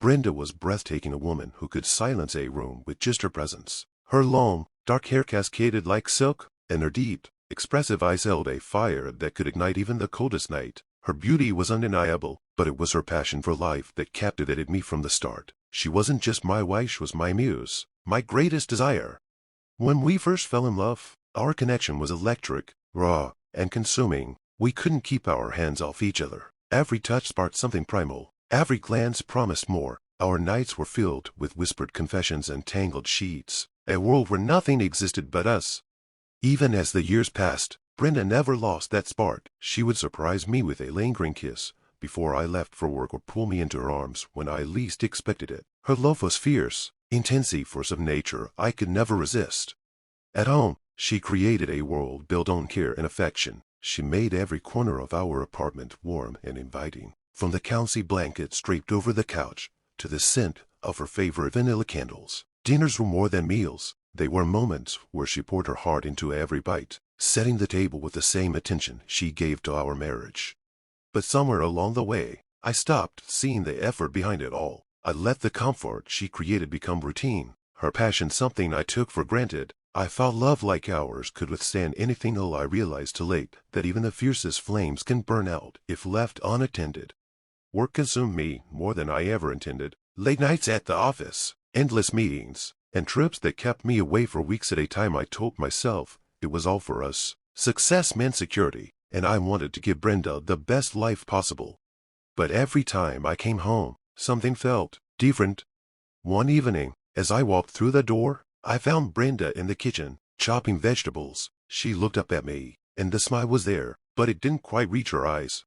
Brenda was breathtaking, a woman who could silence a room with just her presence. Her long, dark hair cascaded like silk, and her deep, expressive eyes held a fire that could ignite even the coldest night. Her beauty was undeniable, but it was her passion for life that captivated me from the start. She wasn't just my wife, she was my muse, my greatest desire. When we first fell in love, our connection was electric, raw, and consuming. We couldn't keep our hands off each other. Every touch sparked something primal. Every glance promised more. Our nights were filled with whispered confessions and tangled sheets. A world where nothing existed but us. Even as the years passed, Brenda never lost that spark. She would surprise me with a lingering kiss before I left for work, or pull me into her arms when I least expected it. Her love was fierce, intense, a force of nature I could never resist. At home, she created a world built on care and affection. She made every corner of our apartment warm and inviting, from the cozy blankets draped over the couch to the scent of her favorite vanilla candles. Dinners were more than meals. They were moments where she poured her heart into every bite, setting the table with the same attention she gave to our marriage. But somewhere along the way, I stopped seeing the effort behind it all. I let the comfort she created become routine, her passion something I took for granted. I thought love like ours could withstand anything, till I realized too late that even the fiercest flames can burn out if left unattended. Work consumed me more than I ever intended. Late nights at the office, endless meetings, and trips that kept me away for weeks at a time. I told myself it was all for us. Success meant security, and I wanted to give Brenda the best life possible. But every time I came home, something felt different. One evening, as I walked through the door, I found Brenda in the kitchen, chopping vegetables. She looked up at me, and the smile was there, but it didn't quite reach her eyes.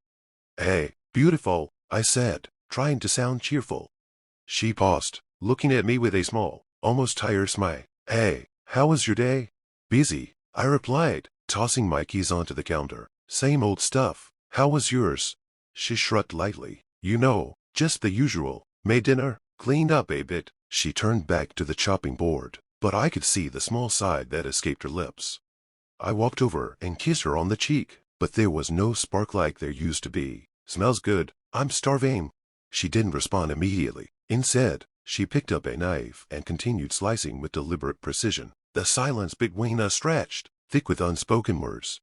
"Hey, beautiful," I said, trying to sound cheerful. She paused, looking at me with a small, almost tired smile. "Hey, how was your day?" "Busy," I replied, tossing my keys onto the counter. "Same old stuff. How was yours?" She shrugged lightly. "You know, just the usual. Made dinner, cleaned up a bit." She turned back to the chopping board, but I could see the small sigh that escaped her lips. I walked over and kissed her on the cheek, but there was no spark like there used to be. "Smells good. I'm starving." She didn't respond immediately. Instead, she picked up a knife and continued slicing with deliberate precision. The silence between us stretched, thick with unspoken words.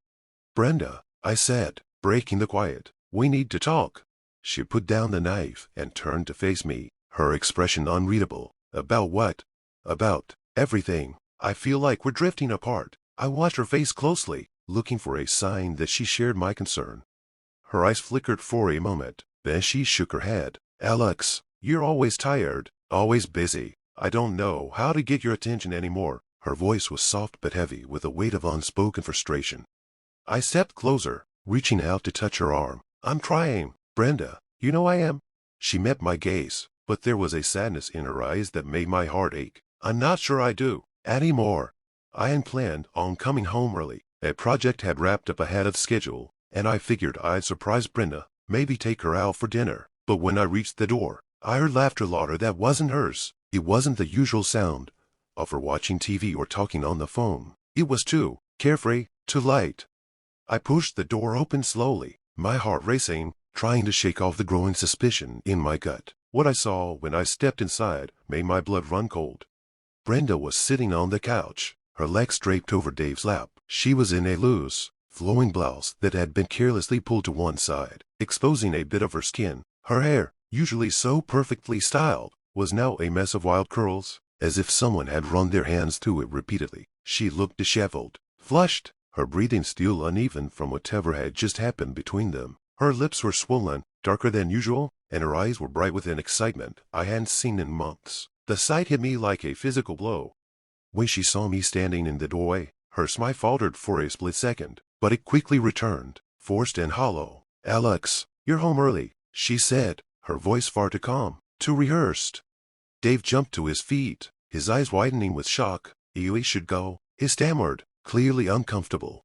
"Brenda," I said, breaking the quiet, "we need to talk." She put down the knife and turned to face me, her expression unreadable. "About what?" "About everything. I feel like we're drifting apart." I watched her face closely, looking for a sign that she shared my concern. Her eyes flickered for a moment, then she shook her head. "Alex, you're always tired, always busy. I don't know how to get your attention anymore." Her voice was soft but heavy with a weight of unspoken frustration. I stepped closer, reaching out to touch her arm. "I'm trying, Brenda. You know I am." She met my gaze, but there was a sadness in her eyes that made my heart ache. "I'm not sure I do anymore." I had planned on coming home early. A project had wrapped up ahead of schedule, and I figured I'd surprise Brenda, maybe take her out for dinner. But when I reached the door, I heard laughter louder that wasn't hers. It wasn't the usual sound of her watching TV or talking on the phone. It was too carefree, too light. I pushed the door open slowly, my heart racing, trying to shake off the growing suspicion in my gut. What I saw when I stepped inside made my blood run cold. Brenda was sitting on the couch, her legs draped over Dave's lap. She was in a loose, flowing blouse that had been carelessly pulled to one side, exposing a bit of her skin. Her hair, usually so perfectly styled, was now a mess of wild curls, as if someone had run their hands through it repeatedly. She looked disheveled, flushed, her breathing still uneven from whatever had just happened between them. Her lips were swollen, darker than usual, and her eyes were bright with an excitement I hadn't seen in months. The sight hit me like a physical blow. When she saw me standing in the doorway, her smile faltered for a split second, but it quickly returned, forced and hollow. "Alex, you're home early," she said, her voice far too calm, too rehearsed. Dave jumped to his feet, his eyes widening with shock. "You should go," he stammered, clearly uncomfortable.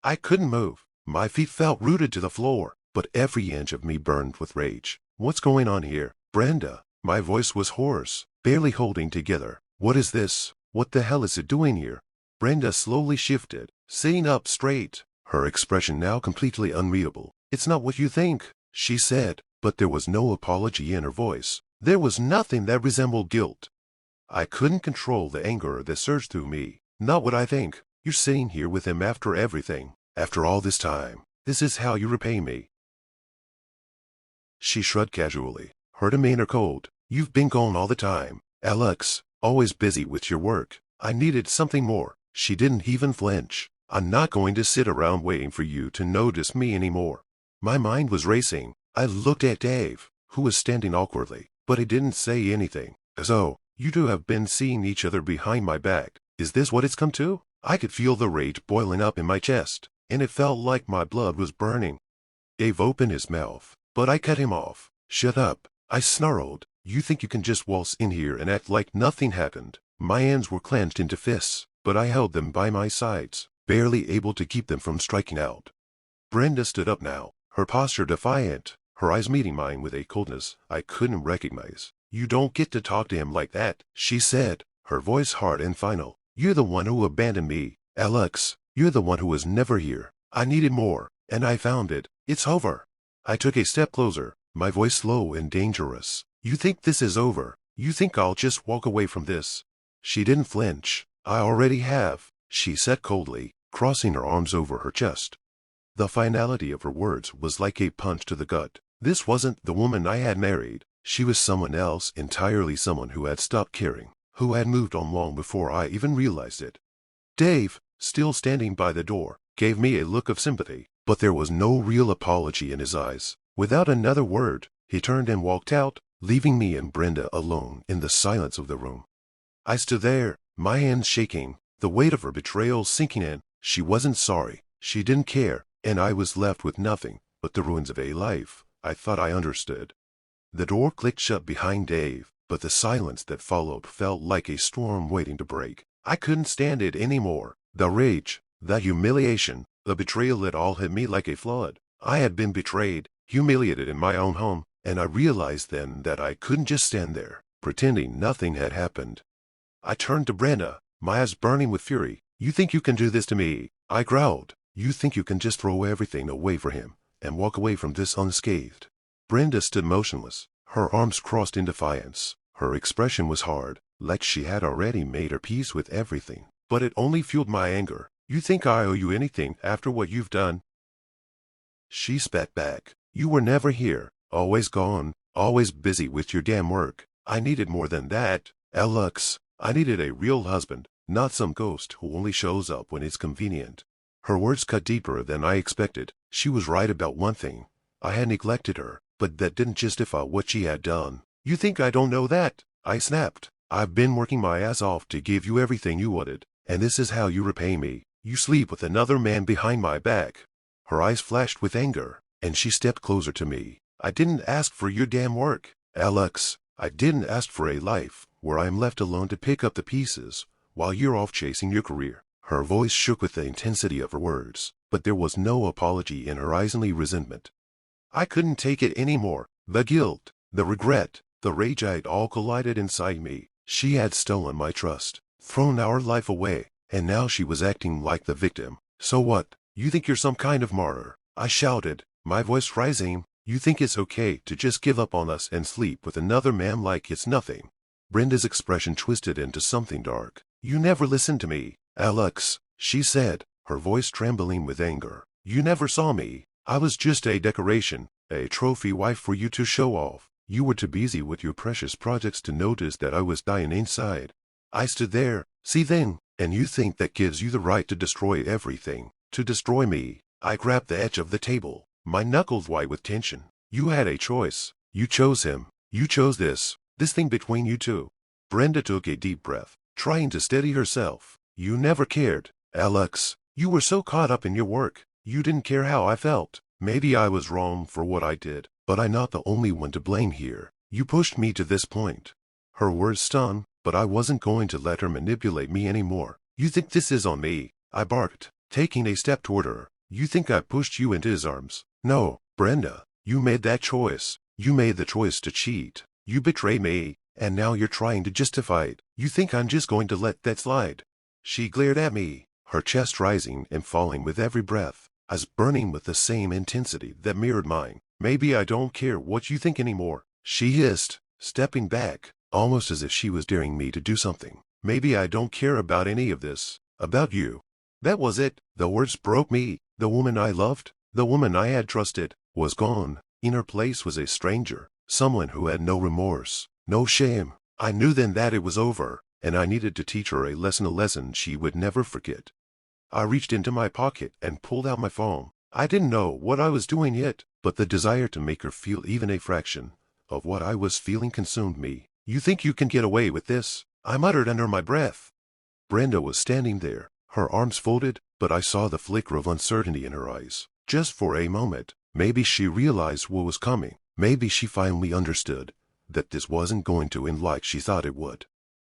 I couldn't move. My feet felt rooted to the floor, but every inch of me burned with rage. "What's going on here, Brenda?" My voice was hoarse, barely holding together. "What is this? What the hell is it doing here?" Brenda slowly shifted, sitting up straight, her expression now completely unreadable. "It's not what you think," she said, but there was no apology in her voice. There was nothing that resembled guilt. I couldn't control the anger that surged through me. Not what I think. You're sitting here with him after everything. After all this time. This is how you repay me. She shrugged casually, her demeanor cold. You've been gone all the time, Alex, always busy with your work. I needed something more. She didn't even flinch. I'm not going to sit around waiting for you to notice me anymore. My mind was racing. I looked at Dave, who was standing awkwardly, but he didn't say anything. So, you two have been seeing each other behind my back. Is this what it's come to? I could feel the rage boiling up in my chest, and it felt like my blood was burning. Dave opened his mouth, but I cut him off. Shut up, I snarled. You think you can just waltz in here and act like nothing happened? My hands were clenched into fists, but I held them by my sides, barely able to keep them from striking out. Brenda stood up now, her posture defiant, her eyes meeting mine with a coldness I couldn't recognize. You don't get to talk to him like that, she said, her voice hard and final. You're the one who abandoned me, Alex. You're the one who was never here. I needed more, and I found it. It's over. I took a step closer, my voice slow and dangerous. You think this is over? You think I'll just walk away from this? She didn't flinch. I already have, she said coldly, crossing her arms over her chest. The finality of her words was like a punch to the gut. This wasn't the woman I had married. She was someone else, entirely someone who had stopped caring, who had moved on long before I even realized it. Dave, still standing by the door, gave me a look of sympathy, but there was no real apology in his eyes. Without another word, he turned and walked out, leaving me and Brenda alone in the silence of the room. I stood there, my hands shaking, the weight of her betrayal sinking in. She wasn't sorry, she didn't care, and I was left with nothing but the ruins of a life I thought I understood. The door clicked shut behind Dave, but the silence that followed felt like a storm waiting to break. I couldn't stand it anymore. The rage, the humiliation, the betrayal that all hit me like a flood. I had been betrayed, humiliated in my own home, and I realized then that I couldn't just stand there, pretending nothing had happened. I turned to Brenda, my eyes burning with fury. You think you can do this to me? I growled. You think you can just throw everything away for him and walk away from this unscathed? Brenda stood motionless, her arms crossed in defiance. Her expression was hard, like she had already made her peace with everything, but it only fueled my anger. You think I owe you anything after what you've done? She spat back. You were never here, always gone, always busy with your damn work. I needed more than that, Alex. I needed a real husband, not some ghost who only shows up when it's convenient. Her words cut deeper than I expected. She was right about one thing. I had neglected her, but that didn't justify what she had done. You think I don't know that? I snapped. I've been working my ass off to give you everything you wanted, and this is how you repay me. You sleep with another man behind my back. Her eyes flashed with anger, and she stepped closer to me. I didn't ask for your damn work, Alex. I didn't ask for a life where I'm left alone to pick up the pieces while you're off chasing your career. Her voice shook with the intensity of her words, but there was no apology in her eyes, only resentment. I couldn't take it anymore. The guilt, the regret, the rage, it all collided inside me. She had stolen my trust, thrown our life away, and now she was acting like the victim. So what? You think you're some kind of martyr? I shouted, my voice rising. You think it's okay to just give up on us and sleep with another man like it's nothing? Brenda's expression twisted into something dark. You never listened to me, Alex, she said, her voice trembling with anger. You never saw me. I was just a decoration, a trophy wife for you to show off. You were too busy with your precious projects to notice that I was dying inside. I stood there, seething, and you think that gives you the right to destroy everything, to destroy me. I grabbed the edge of the table, my knuckles white with tension. You had a choice. You chose him. You chose this thing between you two. Brenda took a deep breath, trying to steady herself. You never cared, Alex. You were so caught up in your work. You didn't care how I felt. Maybe I was wrong for what I did, but I'm not the only one to blame here. You pushed me to this point. Her words stung, but I wasn't going to let her manipulate me anymore. You think this is on me? I barked, taking a step toward her. You think I pushed you into his arms? No, Brenda. You made that choice. You made the choice to cheat. You betrayed me, and now you're trying to justify it. You think I'm just going to let that slide? She glared at me, her chest rising and falling with every breath, eyes burning with the same intensity that mirrored mine. Maybe I don't care what you think anymore, she hissed. stepping back, almost as if she was daring me to do something. Maybe I don't care about any of this. About you. That was it. The words broke me. The woman I loved, the woman I had trusted, was gone. In her place was a stranger, someone who had no remorse, no shame. I knew then that it was over, and I needed to teach her a lesson she would never forget. I reached into my pocket and pulled out my phone. I didn't know what I was doing yet, but the desire to make her feel even a fraction of what I was feeling consumed me. You think you can get away with this? I muttered under my breath. Brenda was standing there, her arms folded, but I saw the flicker of uncertainty in her eyes. Just for a moment, maybe she realized what was coming. Maybe she finally understood that this wasn't going to end like she thought it would.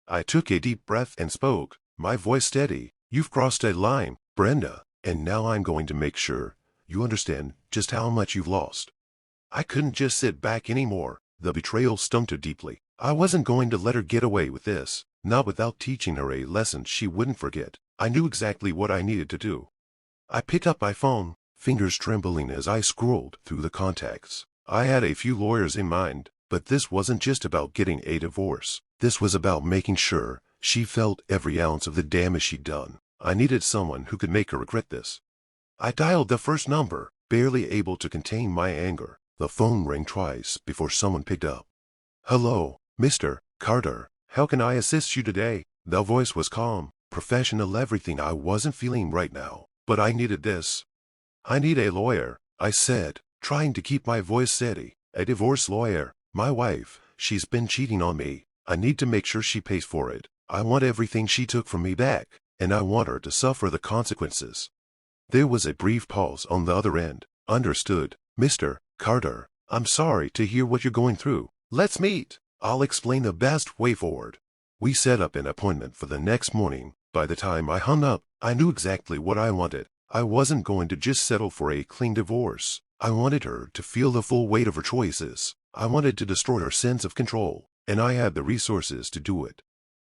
I took a deep breath and spoke, my voice steady. You've crossed a line, Brenda, and now I'm going to make sure you understand just how much you've lost. I couldn't just sit back anymore. The betrayal stung too deeply. I wasn't going to let her get away with this, not without teaching her a lesson she wouldn't forget. I knew exactly what I needed to do. I picked up my phone, fingers trembling as I scrolled through the contacts. I had a few lawyers in mind, but this wasn't just about getting a divorce. This was about making sure she felt every ounce of the damage she'd done. I needed someone who could make her regret this. I dialed the first number, barely able to contain my anger. The phone rang twice before someone picked up. Hello, Mr. Carter. How can I assist you today? The voice was calm, professional, everything I wasn't feeling right now. But I needed this. I need a lawyer, I said, trying to keep my voice steady. A divorce lawyer. My wife, she's been cheating on me. I need to make sure she pays for it. I want everything she took from me back, and I want her to suffer the consequences. There was a brief pause on the other end. Understood, Mr. Carter. I'm sorry to hear what you're going through. Let's meet. I'll explain the best way forward. We set up an appointment for the next morning. By the time I hung up, I knew exactly what I wanted. I wasn't going to just settle for a clean divorce. I wanted her to feel the full weight of her choices. I wanted to destroy her sense of control, and I had the resources to do it.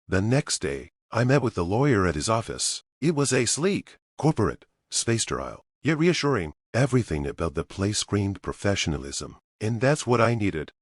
The next day, I met with the lawyer at his office. It was a sleek, corporate, space-sterile, yet reassuring. Everything about the place screamed professionalism, and that's what I needed.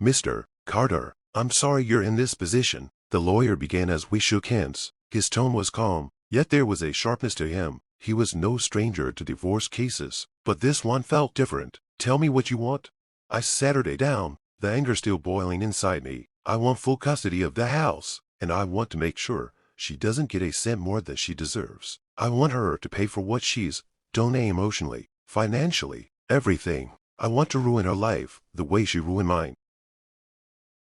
Mr. Carter, I'm sorry you're in this position, the lawyer began as we shook hands. His tone was calm, yet there was a sharpness to him. He was no stranger to divorce cases, but this one felt different. Tell me what you want. I sat her down, the anger still boiling inside me. I want full custody of the house, and I want to make sure she doesn't get a cent more than she deserves. I want her to pay for what she's done emotionally, financially, everything. I want to ruin her life the way she ruined mine.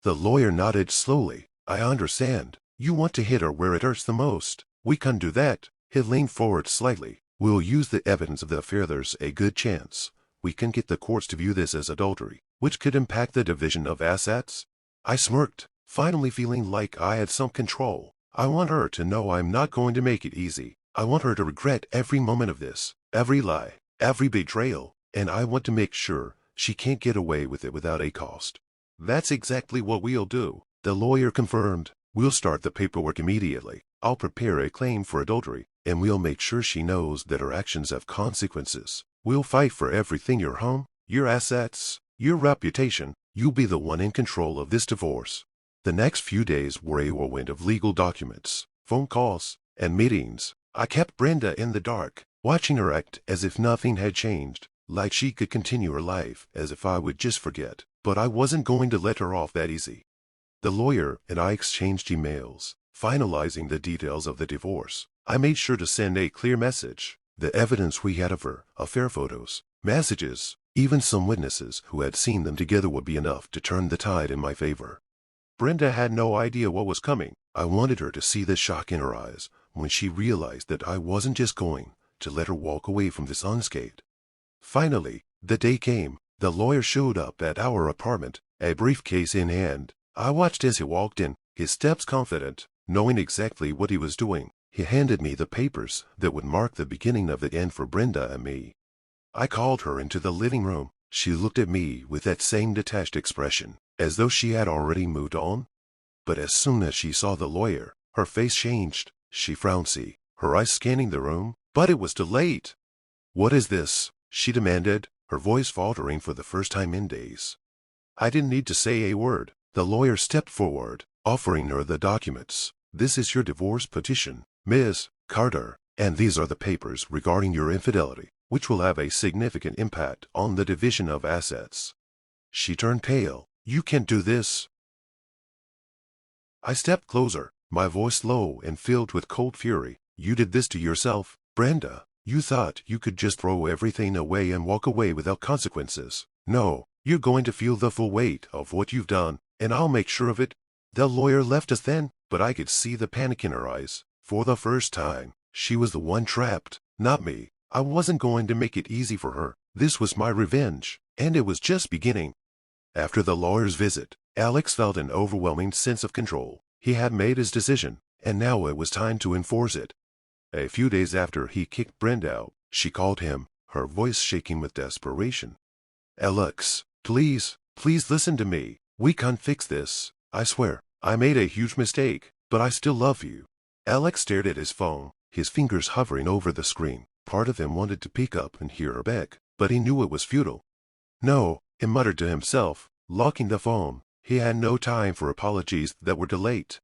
The lawyer nodded slowly. I understand. You want to hit her where it hurts the most. We can do that. He leaned forward slightly. We'll use the evidence of the affair. There's a good chance we can get the courts to view this as adultery, which could impact the division of assets. I smirked, finally feeling like I had some control. I want her to know I'm not going to make it easy. I want her to regret every moment of this, every lie, every betrayal, and I want to make sure she can't get away with it without a cost. That's exactly what we'll do, the lawyer confirmed. We'll start the paperwork immediately. I'll prepare a claim for adultery, and we'll make sure she knows that her actions have consequences. We'll fight for everything: your home, your assets, your reputation. You'll be the one in control of this divorce. The next few days were a whirlwind of legal documents, phone calls, and meetings. I kept Brenda in the dark, watching her act as if nothing had changed, like she could continue her life as if I would just forget. But I wasn't going to let her off that easy. The lawyer and I exchanged emails, finalizing the details of the divorce. I made sure to send a clear message. The evidence we had of her affair, photos, messages, even some witnesses who had seen them together would be enough to turn the tide in my favor. Brenda had no idea what was coming. I wanted her to see the shock in her eyes when she realized that I wasn't just going to let her walk away from this unscathed. Finally, the day came. The lawyer showed up at our apartment, a briefcase in hand. I watched as he walked in, his steps confident, knowing exactly what he was doing. He handed me the papers that would mark the beginning of the end for Brenda and me. I called her into the living room. She looked at me with that same detached expression, as though she had already moved on. But as soon as she saw the lawyer, her face changed. She frowned, her eyes scanning the room. But it was too late. "What is this?" she demanded, her voice faltering for the first time in days. I didn't need to say a word. The lawyer stepped forward, offering her the documents. "This is your divorce petition, Miss Carter, and these are the papers regarding your infidelity, which will have a significant impact on the division of assets." She turned pale. "You can't do this." I stepped closer, my voice low and filled with cold fury. "You did this to yourself, Brenda. You thought you could just throw everything away and walk away without consequences. No, you're going to feel the full weight of what you've done, and I'll make sure of it." The lawyer left us then, but I could see the panic in her eyes. For the first time, she was the one trapped, not me. I wasn't going to make it easy for her. This was my revenge, and it was just beginning. After the lawyer's visit, Alex felt an overwhelming sense of control. He had made his decision, and now it was time to enforce it. A few days after he kicked Brenda out, she called him, her voice shaking with desperation. "Alex, please listen to me. We can't fix this. I swear, I made a huge mistake, but I still love you." Alex stared at his phone, his fingers hovering over the screen. Part of him wanted to pick up and hear her beg, but he knew it was futile. "No," he muttered to himself, locking the phone. He had no time for apologies that were delayed.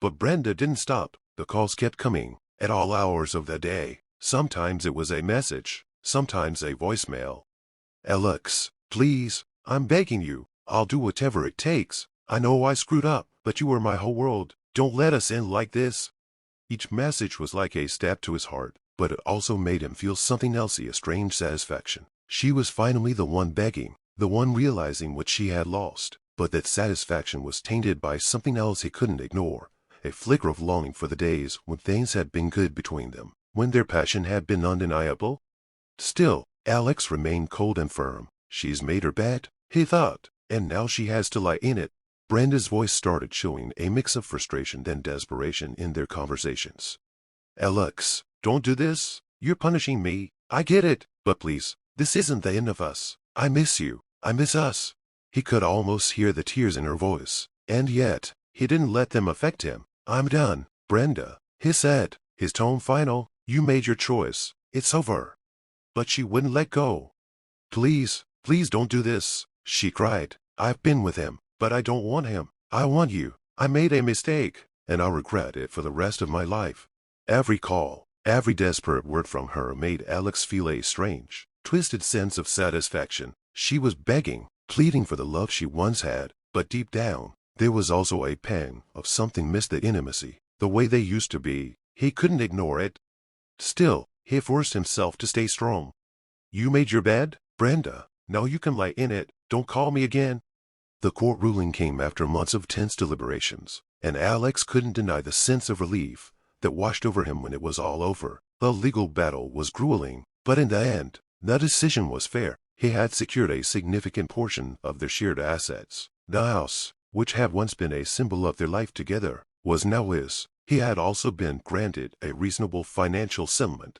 But Brenda didn't stop. The calls kept coming, at all hours of the day. Sometimes it was a message, sometimes a voicemail. "Alex, please, I'm begging you. I'll do whatever it takes. I know I screwed up, but you were my whole world. Don't let us end like this." Each message was like a stab to his heart, but it also made him feel something else, a strange satisfaction. She was finally the one begging, the one realizing what she had lost. But that satisfaction was tainted by something else he couldn't ignore, a flicker of longing for the days when things had been good between them, when their passion had been undeniable. Still, Alex remained cold and firm. "She's made her bed," he thought, "and now she has to lie in it." Brenda's voice started showing a mix of frustration and desperation in their conversations. "Alex, don't do this. You're punishing me. I get it, but please, this isn't the end of us. I miss you. I miss us." He could almost hear the tears in her voice, and yet, he didn't let them affect him. "I'm done, Brenda," he said, his tone final. "You made your choice. It's over." But she wouldn't let go. Please don't do this," she cried. "I've been with him, but I don't want him. I want you. I made a mistake, and I'll regret it for the rest of my life." Every call, every desperate word from her made Alex feel a strange, twisted sense of satisfaction. She was begging, pleading for the love she once had, but deep down, there was also a pang of something missed, the intimacy, the way they used to be. He couldn't ignore it. Still, he forced himself to stay strong. "You made your bed, Brenda. Now you can lie in it. Don't call me again." The court ruling came after months of tense deliberations, and Alex couldn't deny the sense of relief that washed over him when it was all over. The legal battle was grueling, but in the end, the decision was fair. He had secured a significant portion of their shared assets. The house, which had once been a symbol of their life together, was now his. He had also been granted a reasonable financial settlement.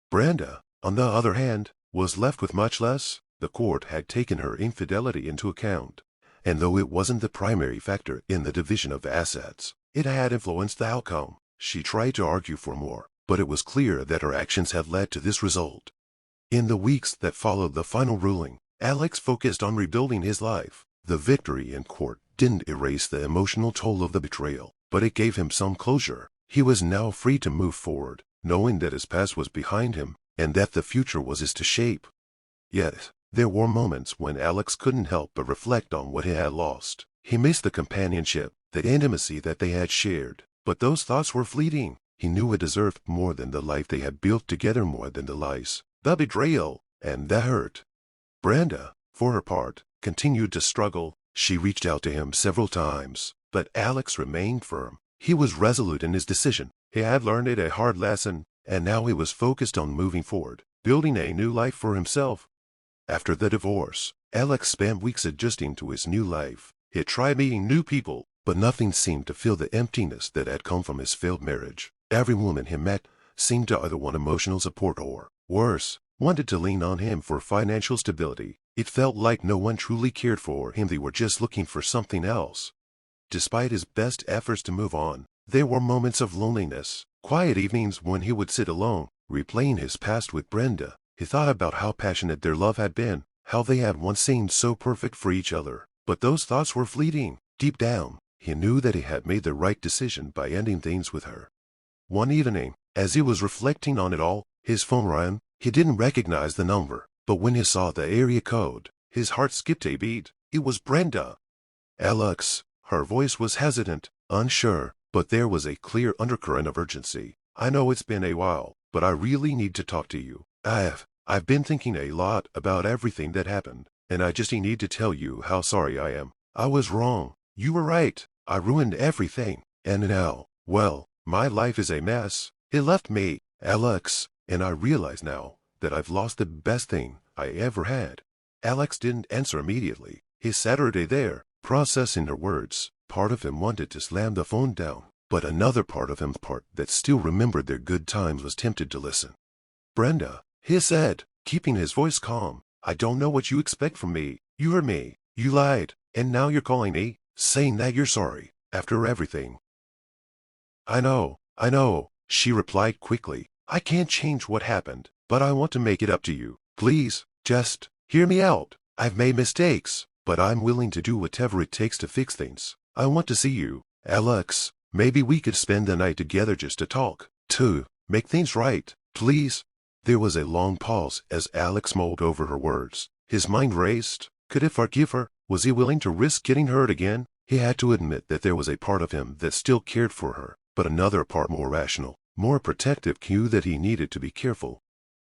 Brenda, on the other hand, was left with much less. The court had taken her infidelity into account, and though it wasn't the primary factor in the division of assets, it had influenced the outcome. She tried to argue for more, but it was clear that her actions had led to this result. In the weeks that followed the final ruling, Alex focused on rebuilding his life. The victory in court didn't erase the emotional toll of the betrayal, but it gave him some closure. He was now free to move forward, knowing that his past was behind him and that the future was his to shape. Yet, there were moments when Alex couldn't help but reflect on what he had lost. He missed the companionship, the intimacy that they had shared, but those thoughts were fleeting. He knew it deserved more than the life they had built together, more than the lies, the betrayal, and the hurt. Brenda, for her part, continued to struggle. She reached out to him several times, but Alex remained firm. He was resolute in his decision. He had learned a hard lesson, and now he was focused on moving forward, building a new life for himself. After the divorce, Alex spent weeks adjusting to his new life. He tried meeting new people, but nothing seemed to fill the emptiness that had come from his failed marriage. Every woman he met seemed to either want emotional support or, worse, wanted to lean on him for financial stability. It felt like no one truly cared for him. They were just looking for something else. Despite his best efforts to move on, there were moments of loneliness, quiet evenings when he would sit alone, replaying his past with Brenda. He thought about how passionate their love had been, how they had once seemed so perfect for each other. But those thoughts were fleeting. Deep down, he knew that he had made the right decision by ending things with her. One evening, as he was reflecting on it all, his phone rang. He didn't recognize the number, but when he saw the area code, his heart skipped a beat. It was Brenda. "Alex." Her voice was hesitant, unsure, but there was a clear undercurrent of urgency. "I know it's been a while, but I really need to talk to you. I've been thinking a lot about everything that happened, and I just need to tell you how sorry I am. I was wrong. You were right. I ruined everything. And now, well, my life is a mess. It left me, Alex, and I realize now that I've lost the best thing I ever had." Alex didn't answer immediately. He sat there, processing her words. Part of him wanted to slam the phone down, but another part of him, that still remembered their good times, was tempted to listen. "Brenda," he said, keeping his voice calm, "I don't know what you expect from me. You heard me. You lied, and now you're calling me, saying that you're sorry, after everything." I know, she replied quickly. "I can't change what happened, but I want to make it up to you. Please, just hear me out. I've made mistakes, but I'm willing to do whatever it takes to fix things. I want to see you, Alex. Maybe we could spend the night together just to talk, to make things right, please." There was a long pause as Alex mulled over her words. His mind raced. Could he forgive her? Was he willing to risk getting hurt again? He had to admit that there was a part of him that still cared for her, but another part, more rational, more protective, knew that he needed to be careful.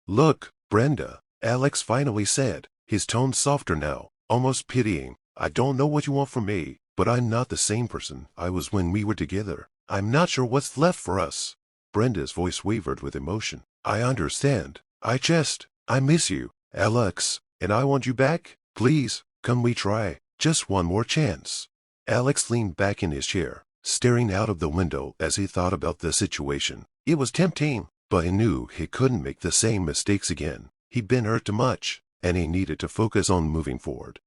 "Look, Brenda," Alex finally said, his tone softer now, almost pitying. "I don't know what you want from me, but I'm not the same person I was when we were together. I'm not sure what's left for us." Brenda's voice wavered with emotion. "I understand. I miss you, Alex, and I want you back. Please, can we try just one more chance?" Alex leaned back in his chair, staring out of the window as he thought about the situation. It was tempting, but he knew he couldn't make the same mistakes again. He'd been hurt too much, and he needed to focus on moving forward.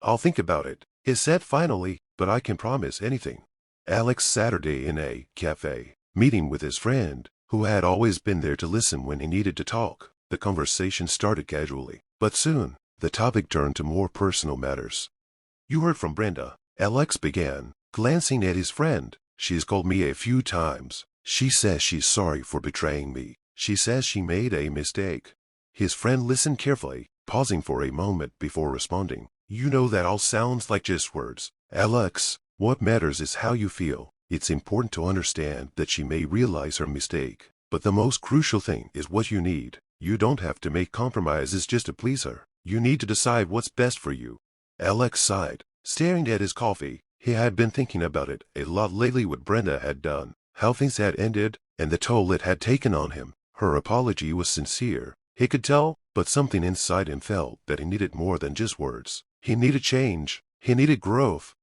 "I'll think about it," he said finally, "but I can promise anything." Alex Saturday in a cafe, meeting with his friend, who had always been there to listen when he needed to talk. The conversation started casually, but soon the topic turned to more personal matters. "You heard from Brenda," Alex began, glancing at his friend. "She's called me a few times. She says she's sorry for betraying me. She says she made a mistake." His friend listened carefully, pausing for a moment before responding. "You know that all sounds like just words, Alex. What matters is how you feel. It's important to understand that she may realize her mistake, but the most crucial thing is what you need. You don't have to make compromises just to please her. You need to decide what's best for you." Alex sighed, staring at his coffee. He had been thinking about it a lot lately, what Brenda had done, how things had ended, and the toll it had taken on him. Her apology was sincere, he could tell, but something inside him felt that he needed more than just words. He needed change. He needed growth.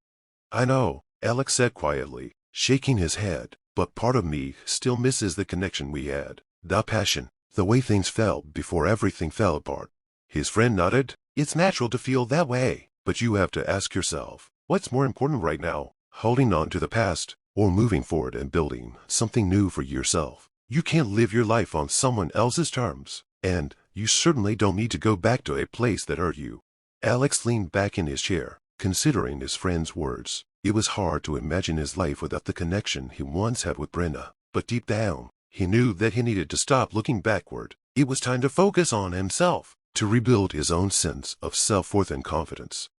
"I know," Alex said quietly, shaking his head, "but part of me still misses the connection we had, the passion, the way things felt before everything fell apart." His friend nodded. "It's natural to feel that way, but you have to ask yourself, what's more important right now, holding on to the past, or moving forward and building something new for yourself? You can't live your life on someone else's terms, and you certainly don't need to go back to a place that hurt you." Alex leaned back in his chair, considering his friend's words. It was hard to imagine his life without the connection he once had with Brenda, but deep down, he knew that he needed to stop looking backward. It was time to focus on himself, to rebuild his own sense of self-worth and confidence.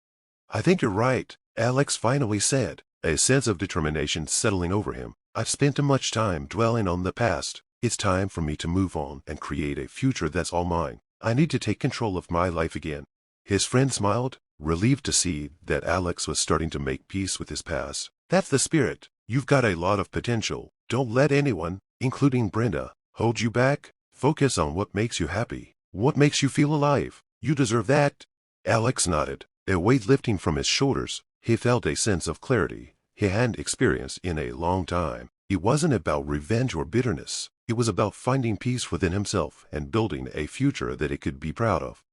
"I think you're right," Alex finally said, a sense of determination settling over him. "I've spent too much time dwelling on the past. It's time for me to move on and create a future that's all mine. I need to take control of my life again." His friend smiled, relieved to see that Alex was starting to make peace with his past. "That's the spirit. You've got a lot of potential. Don't let anyone, including Brenda, hold you back. Focus on what makes you happy, what makes you feel alive. You deserve that." Alex nodded, a weight lifting from his shoulders. He felt a sense of clarity he hadn't experienced in a long time. It wasn't about revenge or bitterness. It was about finding peace within himself and building a future that he could be proud of.